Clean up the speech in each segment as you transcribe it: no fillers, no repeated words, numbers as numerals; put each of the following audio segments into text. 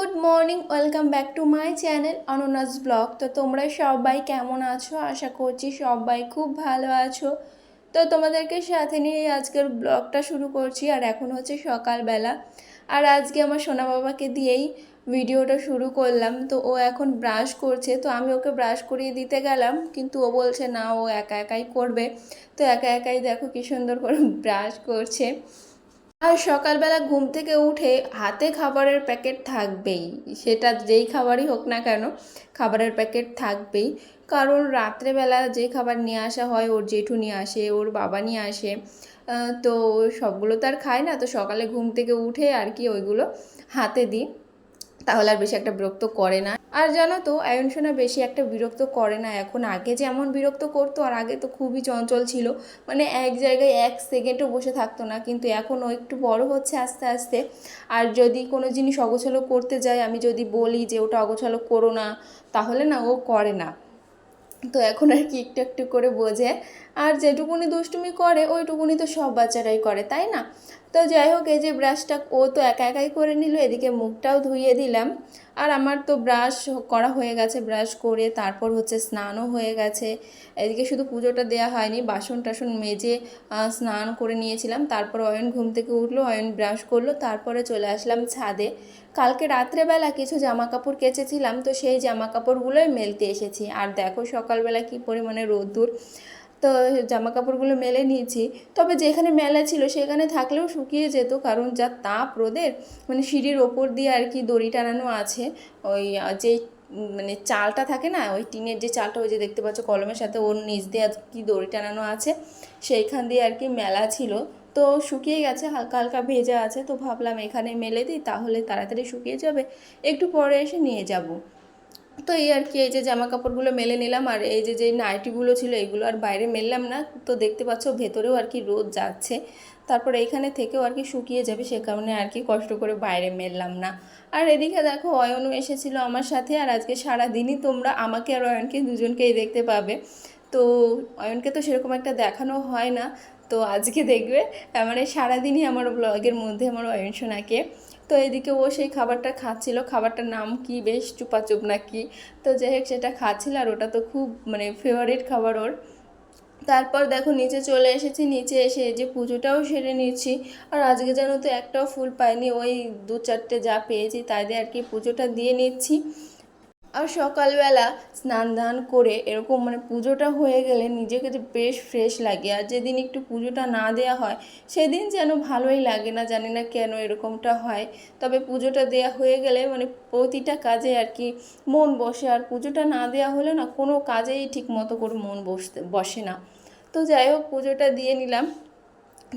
Good morning, welcome back to my channel অনন্যাস blog. তো তোমরা সবাই কেমন আছো? আশা করছি সবাই খুব ভালো আছো। তো তোমাদেরকে সাথে নিয়ে আজকের ব্লগটা শুরু করছি। আর এখন হচ্ছে সকালবেলা, আর আজকে আমার সোনা বাবাকে দিয়েই ভিডিওটা শুরু করলাম। তো ও এখন ব্রাশ করছে, তো আমি ওকে ব্রাশ করিয়ে দিতে গেলাম, কিন্তু ও বলছে না, ও একা একাই করবে। তো একা একাই দেখো কি সুন্দর করে ব্রাশ করছে। আর সকালবেলা ঘুম থেকে উঠে হাতে খাবারের প্যাকেট থাকবেই, সেটা যেই খাবারই হোক না কেন, খাবারের প্যাকেট থাকবেই। কারণ রাত্রেবেলা যে খাবার নিয়ে আসা হয়, ওর জেঠু নিয়ে আসে, ওর বাবা নিয়ে আসে, তো সবগুলো তো আর খায় না। তো সকালে ঘুম থেকে উঠে আর কি ওইগুলো হাতে দিই, তাহলে আর বেশি একটা বিরক্ত করে না। আর জানো তো, আয়ন সোনা বেশি একটা বিরক্ত করে না এখন। আগে যেমন বিরক্ত করতো, আর আগে তো খুবই চঞ্চল ছিল, মানে এক জায়গায় এক সেকেন্ডও বসে থাকতো না। কিন্তু এখন ও একটু বড় হচ্ছে আস্তে আস্তে। আর যদি কোনো জিনিস অগোছালো করতে যায়, আমি যদি বলি যে ওটা অগোছালো করো না, তাহলে না ও করে না। তো এখন আর কি একটু একটু করে বোঝে। আর যেটুকুনি দুষ্টুমি করে ওইটুকুনি তো সব বাচ্চারাই করে, তাই না? তো যাই হোক, এই যে ব্রাশটা ও তো একা একাই করে নিল, এদিকে মুখটাও ধুইয়ে দিলাম। আর আমার তো ব্রাশ করা হয়ে গেছে, ব্রাশ করে তারপর হচ্ছে স্নানও হয়ে গেছে। এদিকে শুধু পুজোটা দেওয়া হয়নি, বাসন টাসন মেজে স্নান করে নিয়েছিলাম। তারপর অয়ন ঘুম থেকে উঠলো, অয়ন ব্রাশ করলো, তারপরে চলে আসলাম ছাদে। কালকে রাত্রেবেলা কিছু জামা কাপড় কেচেছিলাম, তো সেই জামা কাপড়গুলোই মেলতে এসেছি। আর দেখো সকালবেলা কি পরিমাণে রোদ্দুর। তো জামা কাপড়গুলো মেলে নিয়েছি। তবে যেখানে মেলা ছিল সেখানে থাকলেও শুকিয়ে যেত, কারণ যা তাপ রোদের। মানে সিঁড়ির ওপর দিয়ে আর কি দড়ি টানানো আছে, ওই যেই মানে চালটা থাকে না, ওই টিনের যে চালটা, ওই যে দেখতে পাচ্ছ কলমের সাথে, ওর নিচ দিয়ে আর কি দড়ি টানানো আছে, সেইখান দিয়ে আর কি মেলা ছিল। তো শুকিয়ে গেছে, হালকা হালকা ভেজা আছে। তো ভাবলাম এখানে মেলে দিই, তাহলে তাড়াতাড়ি শুকিয়ে যাবে, একটু পরে এসে নিয়ে যাব। তো এই আর কি, এই যে জামা কাপড়গুলো মেলে নিলাম। আর এই যে যে নাইটিগুলো ছিল এগুলো আর বাইরে মেললাম না। তো দেখতে পাচ্ছ ভেতরেও আর কি রোদ যাচ্ছে, তারপর এইখানে থেকেও আর কি শুকিয়ে যাবে, সে কারণে আর কি কষ্ট করে বাইরে মেললাম না। আর এদিকে দেখো অয়নও এসেছিলো আমার সাথে। আর আজকে সারা দিনই তোমরা আমাকে আর অয়নকে দুজনকেই দেখতে পাবে। তো অয়নকে তো সেরকম একটা দেখানো হয় না, তো আজকে দেখবে। মানে সারাদিনই আমার ব্লগের মধ্যে আমার অয়ন সোনাকে। তো এদিকে ও সেই খাবারটা খাচ্ছিল, খাবারটার নাম কি, বেশ চুপাচুপ নাকি। তো যাই হোক, সেটা খাচ্ছিল, আর ওটা তো খুব মানে ফেভারিট খাবার ওর। তারপর দেখো নিচে চলে এসেছি, নিচে এসে এই যে পুজোটাও সেরে নিচ্ছি। আর আজকে যেন তো একটাও ফুল পাইনি, ওই দু চারটে যা পেয়েছি তাই দিয়ে আর কি পুজোটা দিয়ে নিচ্ছি। আর সকালবেলা স্নান ধান করে এরকম মানে পুজোটা হয়ে গেলে নিজেকে যে বেশ ফ্রেশ লাগে। আর যেদিন একটু পুজোটা না দেওয়া হয় সেদিন যেন ভালোই লাগে না, জানি না কেন এরকমটা হয়। তবে পুজোটা দেওয়া হয়ে গেলে মানে প্রতিটা কাজে আর কি মন বসে। আর পুজোটা না দেওয়া হলে না কোনো কাজেই ঠিক মতো করে মন বসে না। তো যাই হোক, পুজোটা দিয়ে নিলাম।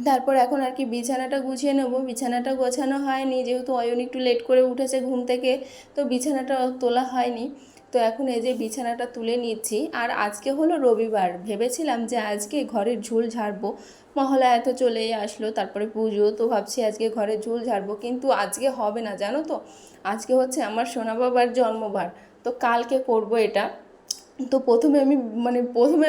তারপর এখন আর কি বিছানাটা গুছিয়ে নেব। বিছানাটা গোছানো হয়নি, যেহেতু অয়ন একটু লেট করে উঠেছে ঘুম থেকে, তো বিছানাটা তোলা হয়নি। তো এখন এই যে বিছানাটা তুলে নিচ্ছি। আর আজকে হলো রবিবার, ভেবেছিলাম যে আজকে ঘরের ঝুল ঝাড়বো, মহালয়া তো চলেই আসলো, তারপরে পুজো, তো ভাবছি আজকে ঘরের ঝুল ঝাড়বো, কিন্তু আজকে হবে না, জানো তো। আজকে হচ্ছে আমার সোনা বাবার জন্মবার, তো কালকে করব এটা। তো প্রথমে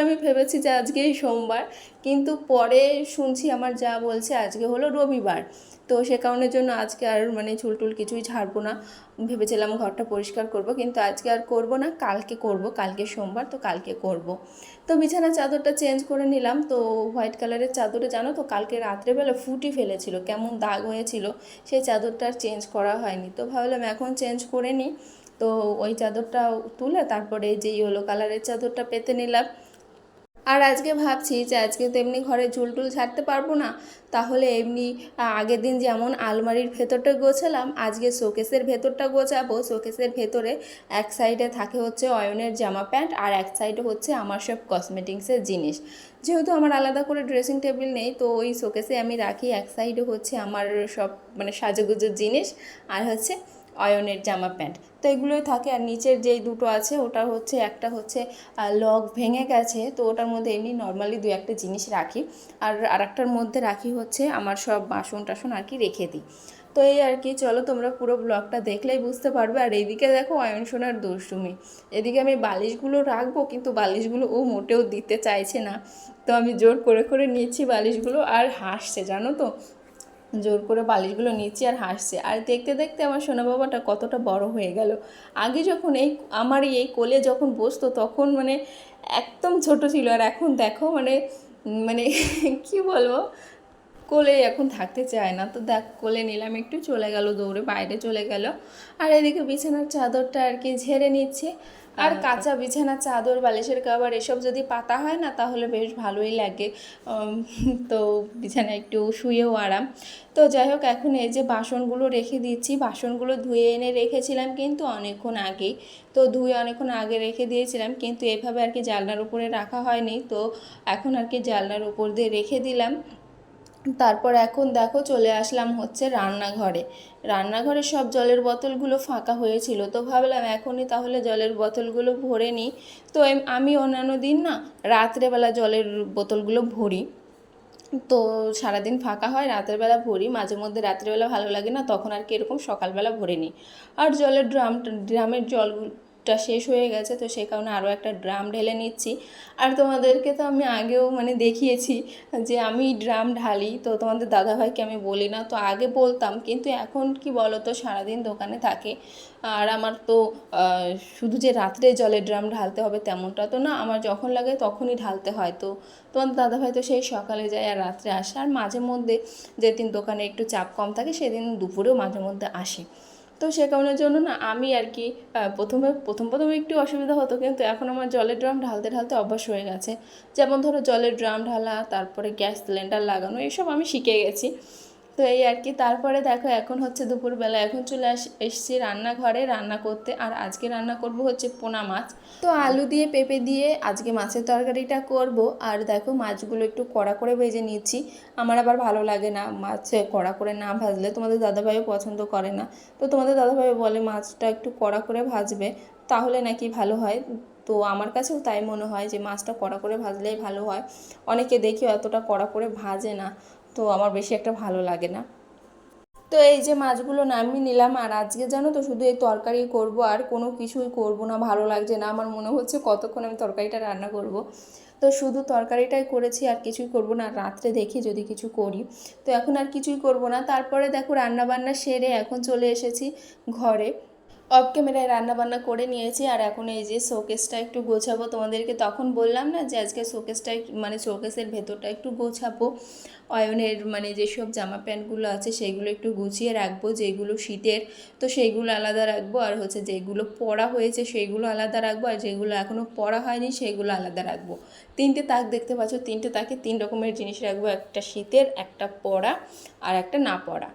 আমি ভেবেছি যে আজকেই সোমবার, কিন্তু পরে শুনছি আমার যা বলছে আজকে হলো রবিবার। তো সে কারণের জন্য আজকে আর মানে চুলটুল কিছুই ঝাড়বো না। ভেবেছিলাম ঘরটা পরিষ্কার করব, কিন্তু আজকে আর করব না, কালকে করব, কালকে সোমবার, তো কালকে করব। তো বিছানার চাদরটা চেঞ্জ করে নিলাম। তো হোয়াইট কালারের চাদরে জানো তো কালকে রাত্রেবেলা ফুটি ফেলেছিল, কেমন দাগ হয়েছিল, সেই চাদরটা আর চেঞ্জ করা হয়নি। তো ভাবলাম এখন চেঞ্জ করে নিই। তো ওই চাদরটা তুলে তারপরে যে ইয়েলো কালারের চাদরটা পেতে নিলাম। আর আজকে ভাবছি যে আজকে তো এমনি ঘরে ঝুলটুল ছাড়তে পারবো না, তাহলে এমনি আগের দিন যেমন আলমারির ভেতরটা গোছালাম, আজকে শোকেসের ভেতরটা গোছাবো। শোকেসের ভেতরে এক সাইডে থাকে হচ্ছে অয়নের জামা প্যান্ট, আর এক সাইডে হচ্ছে আমার সব কসমেটিক্সের জিনিস। যেহেতু আমার আলাদা করে ড্রেসিং টেবিল নেই, তো ওই শোকেসে আমি রাখি। এক সাইডে হচ্ছে আমার সব মানে সাজুগুজুর জিনিস, আর হচ্ছে অয়নের জামা প্যান্ট, তো এগুলোই থাকে। আর নিচের যেই দুটো আছে, ওটা হচ্ছে একটা হচ্ছে লক ভেঙে গেছে, তো ওটার মধ্যে এমনি নর্মালি দু একটা জিনিস রাখি। আর আরেকটার মধ্যে রাখি হচ্ছে আমার সব বাসন টাসন আর কি রেখে দিই। তো এই আর কি, চলো তোমরা পুরো ব্লগটা দেখলেই বুঝতে পারবে। আর এইদিকে দেখো অয়ন সোনার দুষ্টুমি, এদিকে আমি বালিশগুলো রাখবো, কিন্তু বালিশগুলো ও মোটেও দিতে চাইছে না। তো আমি জোর করে করে নিচ্ছি বালিশগুলো, আর হাসছে জানো তো। জোর করে বালিশগুলো নিচ্ছি আর হাসছে। আর দেখতে দেখতে আমার সোনা বাবাটা কতটা বড় হয়ে গেল। আগে যখন আমার এই কোলে যখন বসতো তখন মানে একদম ছোট ছিল, আর এখন দেখো মানে মানে কি বলবো, কোলে এখন থাকতে চায় না। তো দেখ কোলে নিলাম, একটু চলে গেল, দৌড়ে বাইরে চলে গেল। আর এদিকে বিছানার চাদরটা আর কি ঝেড়ে নিচ্ছে। আর কাঁচা বিছানার চাদর, বালিশের কভার এসব যদি পাতা হয় না তাহলে বেশ ভালোই লাগে। তো বিছানায় একটু শুয়েও আরাম। তো যাই হোক, এখন এই যে বাসনগুলো রেখে দিচ্ছি। বাসনগুলো ধুয়ে এনে রেখেছিলাম কিন্তু অনেকক্ষণ আগেই। তো ধুয়ে অনেকক্ষণ আগে রেখে দিয়েছিলাম, কিন্তু এভাবে আর কি জানলার উপরে রাখা হয়নি। তো এখন আর কি জানলার উপর দিয়ে রেখে দিলাম। তারপর এখন দেখো চলে আসলাম হচ্ছে রান্নাঘরে। রান্নাঘরে সব জলের বোতলগুলো ফাঁকা হয়েছিল, তো ভাবলাম এখনই তাহলে জলের বোতলগুলো ভরে নিই। তো আমি অন্যান্য দিন না রাত্রেবেলা জলের বোতলগুলো ভরি। তো সারাদিন ফাঁকা হয়, রাতের বেলা ভরি, মাঝে মধ্যে রাত্রেবেলা ভালো লাগে না, তখন আর কি এরকম সকালবেলা ভরে নিই। আর জলের ড্রামের জলটা শেষ হয়ে গেছে, তো সেই কারণে আরও একটা ড্রাম ঢেলে নিচ্ছি। আর তোমাদেরকে তো আমি আগেও মানে দেখিয়েছি যে আমি ড্রাম ঢালি, তো তোমাদের দাদাভাইকে আমি বলি না। তো আগে বলতাম, কিন্তু এখন কি বলো তো, সারাদিন দোকানে থাকে। আর আমার তো শুধু যে রাত্রে জলের ড্রাম ঢালতে হবে তেমনটা তো না, আমার যখন লাগে তখনই ঢালতে হয়। তো তোমাদের দাদাভাই তো সেই সকালে যায় আর রাত্রে আসে। আর মাঝে মধ্যে যেদিন দোকানে একটু চাপ কম থাকে সেদিন দুপুরেও মাঝে মধ্যে আসে। তো সে কারণের জন্য না আমি আর কি প্রথমে একটু অসুবিধা হতো, কিন্তু এখন আমার জলের ড্রাম ঢালতে ঢালতে অভ্যাস হয়ে গেছে। যেমন ধরো জলের ড্রাম ঢালা, তারপরে গ্যাস সিলিন্ডার লাগানো, এসব আমি শিখে গেছি। তো এই আর কি। তারপরে দেখো এখন হচ্ছে দুপুরবেলা, এখন চলে এসছি রান্নাঘরে রান্না করতে। আর আজকে রান্না করব হচ্ছে পোনা মাছ। তো আলু দিয়ে পেঁপে দিয়ে আজকে মাছের তরকারিটা করব। আর দেখো মাছগুলো একটু কড়া করে ভেজে নিচ্ছি। আমার আবার ভালো লাগে না মাছ কড়া করে না ভাজলে, তোমাদের দাদাভাইও পছন্দ করে না। তো তোমাদের দাদাভাই বলে মাছটা একটু কড়া করে ভাজবে, তাহলে নাকি ভালো হয়। তো আমার কাছেও তাই মনে হয় যে মাছটা কড়া করে ভাজলেই ভালো হয়। অনেকে দেখি অতটা কড়া করে ভাজে না, তো আমার বেশি একটা ভালো লাগে না। তো এই যে মাছগুলো নামিয়ে নিলাম। আর আজকে জানো তো শুধু এই তরকারি করব, আর কোনো কিছুই করব না, ভালো লাগছে না। আমার মনে হচ্ছে কতক্ষণ আমি তরকারিটা রান্না করব। তো শুধু তরকারিটাই করেছি, আর কিছুই করব না। রাত্রে দেখি যদি কিছু করি। তো এখন আর কিছুই করব না। তারপরে দেখো রান্না বান্না সেরে এখন চলে এসেছি ঘরে। অফ ক্যামেরায় রান্নাবান্না করে নিয়েছি। আর এখন এই যে শোকেসটা একটু গোছাবো। তোমাদেরকে তখন বললাম না যে আজকে শোকেসটা মানে শোকেসের ভেতরটা একটু গোছাবো। অয়নের মানে যেসব জামা প্যান্টগুলো আছে সেইগুলো একটু গুছিয়ে রাখবো, যেগুলো শীতের তো সেইগুলো আলাদা রাখবো। আর হচ্ছে যেগুলো পরা হয়েছে সেইগুলো আলাদা রাখবো, আর যেগুলো এখনও পরা হয়নি সেইগুলো আলাদা রাখবো। তিনটে তাক দেখতে পাচ্ছ, তিনটে তাকে তিন রকমের জিনিস রাখবো, একটা শীতের, একটা পরা, আর একটা না পরা।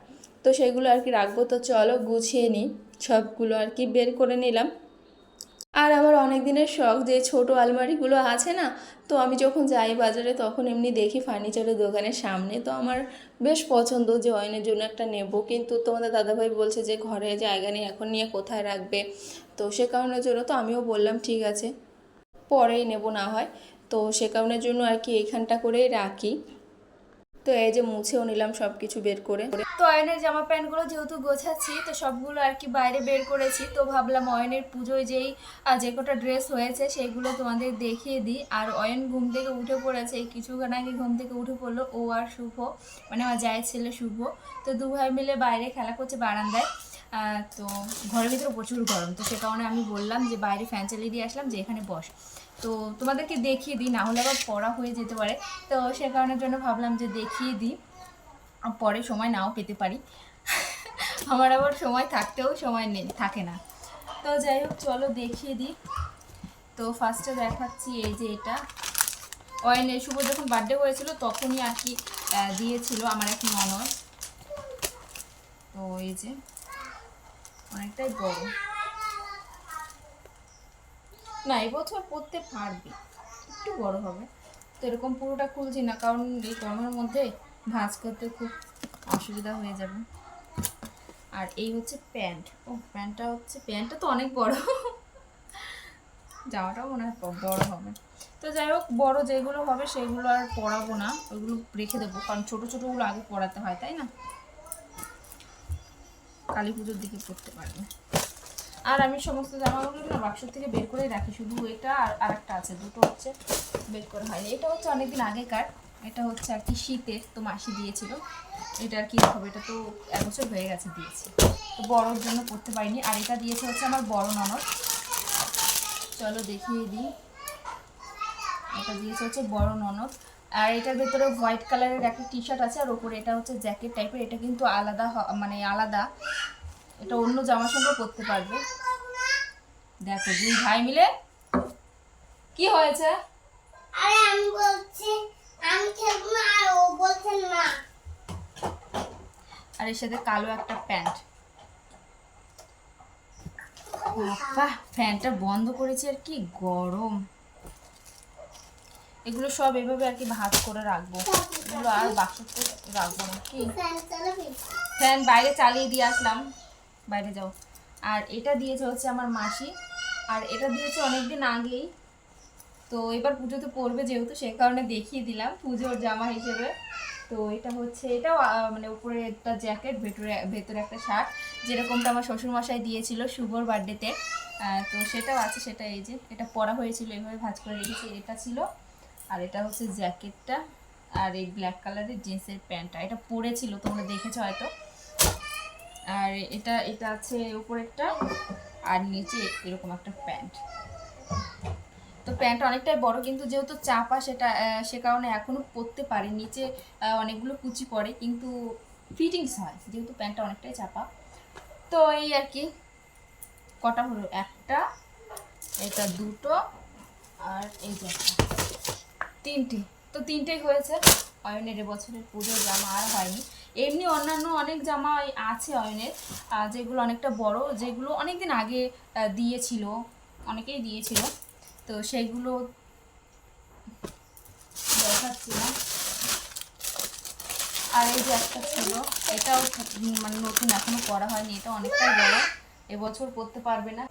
তো সেগুলো আর কি রাখবো। তো চলো গুছিয়ে নিই, সবগুলো আর কি বের করে নিলাম। আর আমার অনেক দিনের শখ যে ছোট আলমারিগুলো আছে না, তো আমি যখন যাই বাজারে তখন এমনি দেখি ফার্নিচারের দোকানের সামনে, তো আমার বেশ পছন্দ যে অয়নের জন্য একটা নেব। কিন্তু তোমাদের দাদাভাই বলছে যে ঘরে জায়গা নেই, এখন নিয়ে কোথায় রাখবে। তো সে কারণের জন্য তো আমিও বললাম ঠিক আছে, পরেই নেব না হয়। তো সে কারণের জন্য আর কি এইখানটা করেই রাখি। তো এই যে মুছেও নিলাম সব কিছু বের করে। তো অয়নের জামা প্যান্টগুলো যেহেতু গোছাচ্ছি, তো সবগুলো আর কি বাইরে বের করেছি। তো ভাবলাম অয়নের পুজোয় যে কটা ড্রেস হয়েছে সেইগুলো তোমাদের দেখিয়ে দিই। আর অয়ন ঘুম থেকে উঠে পড়েছে, কিছুক্ষণ আগে ঘুম থেকে উঠে পড়লো ও আর শুভ, মানে আমার জায়ের ছেলে শুভ। তো দু ভাই মিলে বাইরে খেলা করছে বারান্দায়। তো ঘরের ভিতরে প্রচুর গরম, তো সে কারণে আমি বললাম যে বাইরে ফ্যান চালিয়ে দিয়ে আসলাম যে এখানে বস। তো তোমাদেরকে দেখিয়ে দিই, না হলে আবার পড়া হয়ে যেতে পারে। তো সে কারণের জন্য ভাবলাম যে দেখিয়ে দিই, পরে সময় নাও পেতে পারি। আমার আবার সময় থাকতেও সময় নেই, থাকে না। তো যাই হোক চলো দেখিয়ে দিই। তো ফার্স্টে দেখাচ্ছি এই যে এটা অয়নের শুভ যখন বার্থডে হয়েছিল তখনই আর কি দিয়েছিল আমার এক ননদ। তো এই যে অনেকটাই বড়, না এবছর পরতে পারবে, একটু বড় হবে। তো এরকম পুরোটা খুলছি না, কারণ এই গরমের মধ্যে ভাঁজ করতে খুব অসুবিধা হয়ে যাবে। আর এই হচ্ছে প্যান্ট, ও প্যান্টটা তো অনেক বড়, জামাটাও মনে হয় বড় হবে। তো যাই হোক, বড় যেগুলো হবে সেগুলো আর পরাবো না, ওইগুলো রেখে দেবো, কারণ ছোটো ছোটোগুলো আগে পরাতে হয়, তাই না, কালী পুজোর দিকে পরতে পারবে। আর আমি সমস্ত জামাগুলো না বাক্স থেকে বের করেই রাখি, শুধু এটা আর আরেকটা আছে, দুটো হচ্ছে বের করা হয়নি। এটা হচ্ছে অনেকদিন আগেকার, এটা হচ্ছে আর কি শীতের, তো মাসি দিয়েছিল। এটা আর কি হবে, এটা তো 1 বছর হয়ে গেছে দিয়েছি, তো বড়োর জন্য পরতে পারিনি। আর এটা দিয়েছে হচ্ছে আমার বড় ননদ, চলো দেখিয়ে দিই। এটা দিয়েছে হচ্ছে বড় ননদ। আর এটার ভেতরে হোয়াইট কালারের একটা টি শার্ট আছে, আর ওপরে এটা হচ্ছে জ্যাকেট টাইপের। এটা কিন্তু আলাদা মানে আলাদা, এটা অন্য জামার সঙ্গে পরতে পারবে। দেখো 2 ভাই মিলে কি হয়েছে। আরে আমি বলছি আমি খেলবো না, আর ও বলছে না। আর এর সাথে কালো একটা প্যান্ট। বাবা ফ্যানটা বন্ধ করেছি, আর কি গরম। এগুলো সব এভাবে আর কি ভাঁজ করে রাখবো, এগুলো আর বাক্সতে রাখবো না। কি ফ্যান চালাবি? ফ্যান বাইরে চালিয়ে দিয়ে আসলাম, বাইরে যাও। আর এটা দিয়েছে হচ্ছে আমার মাসি, আর এটা দিয়েছে অনেকদিন আগেই, তো এবার পুজোতে পরবে যেহেতু, সে কারণে দেখিয়ে দিলাম পুজোর জামা হিসেবে। তো এটা হচ্ছে, এটাও মানে উপরে একটা জ্যাকেট, ভেতরে একটা শার্ট, যেরকমটা আমার শ্বশুরমশাই দিয়েছিল শুভর বার্থডেতে। তো সেটাও আছে, সেটা এই যে এটা পরা হয়েছিল, এইভাবে ভাঁজ করে রেখেছি, এটা ছিল। আর এটা হচ্ছে জ্যাকেটটা, আর এই ব্ল্যাক কালারের জিন্সের প্যান্টটা, এটা পরেছিল তোমরা দেখেছো হয়তো। আর এটা এটা আছে উপরেরটা, আর নিচে এরকম একটা প্যান্ট। তো প্যান্টটা অনেকটাই বড়, কিন্তু যেহেতু চাপা সেটা সে কারণে এখনও পরতে পারি। নিচে অনেকগুলো কুচি পড়ে, কিন্তু ফিটিংস হয় যেহেতু প্যান্টটা অনেকটাই চাপা। তো এই আর কি, কটা হলো, একটা, এটা দুটো, আর এই যে একটা, তিনটে। তো তিনটেই হয়েছে অয়নের এবছরের পুজোর জামা, আর হয়নি। এমনি অন্যান্য অনেক জামা আছে অয়নের, যেগুলো অনেকটা বড়, যেগুলো অনেক দিন আগে দিয়েছিল, অনেকেই দিয়েছিল, তো সেগুলো দেখাচ্ছি না। আর এই যে একটা ছিল, এটাও মানে নতুন, এখনো পরা হয়নি, এটা অনেকটাই বড়, এবছর পরতে পারবে না।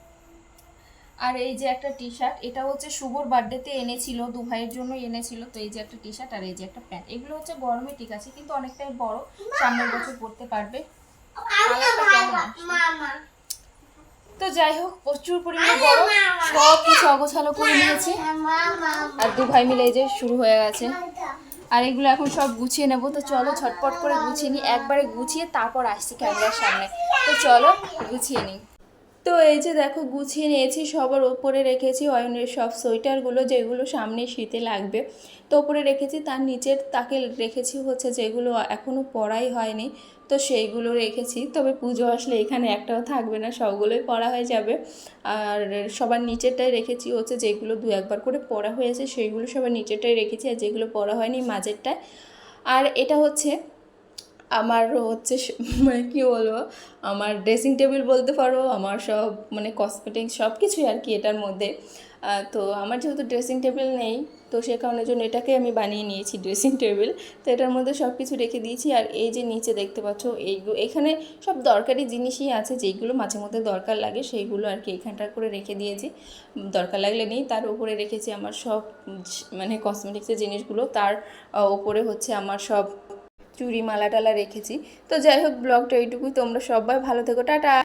আর এই যে একটা টি শার্ট, এটা হচ্ছে শুভর বার্থডেতে এনেছিল, 2 ভাইয়ের জন্য এনেছিল। তো এই যে একটা টি শার্ট, আর এই যে একটা প্যান্ট, এগুলো হচ্ছে গরমে ঠিক আছে, কিন্তু অনেকটাই বড়, সামনের বছর পরতে পারবে। কালারটা কেমন আসছে? মামা তো যাই হোক, প্রচুর পরিমাণে গরম, সব কিছু অগোছালো করে নিয়েছি। মামা আর 2 ভাই মিলে এই যে শুরু হয়ে গেছে। আর এগুলো এখন সব গুছিয়ে নেবো, তো চলো ঝটপট করে গুছিয়ে নিই, একবারে গুছিয়ে তারপর আসছি ক্যামেরার সামনে। তো চলো গুছিয়ে নিই। তো এই যে দেখো গুছিয়ে নিয়েছি, সবার ওপরে রেখেছি অয়নের সব সোয়েটারগুলো, যেগুলো সামনে শীতে লাগবে। তো ওপরে রেখেছি, তার নিচের তাকে রেখেছি হচ্ছে যেগুলো এখনও পরাই হয়নি, তো সেইগুলো রেখেছি। তবে পুজো আসলে এখানে একটাও থাকবে না, সবগুলোই পরা হয়ে যাবে। আর সবার নিচেরটাই রেখেছি হচ্ছে যেগুলো 2-1 বার করে পরা হয়েছে, সেইগুলো সবার নিচেরটাই রেখেছি, আর যেগুলো পরা হয়নি মাঝেরটায়। আর এটা হচ্ছে আমার হচ্ছে মানে কী বলবো, আমার ড্রেসিং টেবিল বলতে পারো, আমার সব মানে কসমেটিক্স সব কিছুই আর কি এটার মধ্যে। তো আমার যেহেতু ড্রেসিং টেবিল নেই, তো সে কারণের জন্য এটাকে আমি বানিয়ে নিয়েছি ড্রেসিং টেবিল। তো এটার মধ্যে সব কিছু রেখে দিয়েছি। আর এই যে নিচে দেখতে পাচ্ছ, এইগুলো এখানে সব দরকারি জিনিসই আছে, যেইগুলো মাঝে মধ্যে দরকার লাগে সেইগুলো আর কি এখানটার করে রেখে দিয়েছি, দরকার লাগলে নেই। তার উপরে রেখেছি আমার সব মানে কসমেটিক্সের জিনিসগুলো, তার ওপরে হচ্ছে আমার সব চুড়ি মালা টালা রেখেছি। তো যাই হোক, ব্লগটা এইটুকুই, তোমরা সবাই ভালো থেকো, টাটা।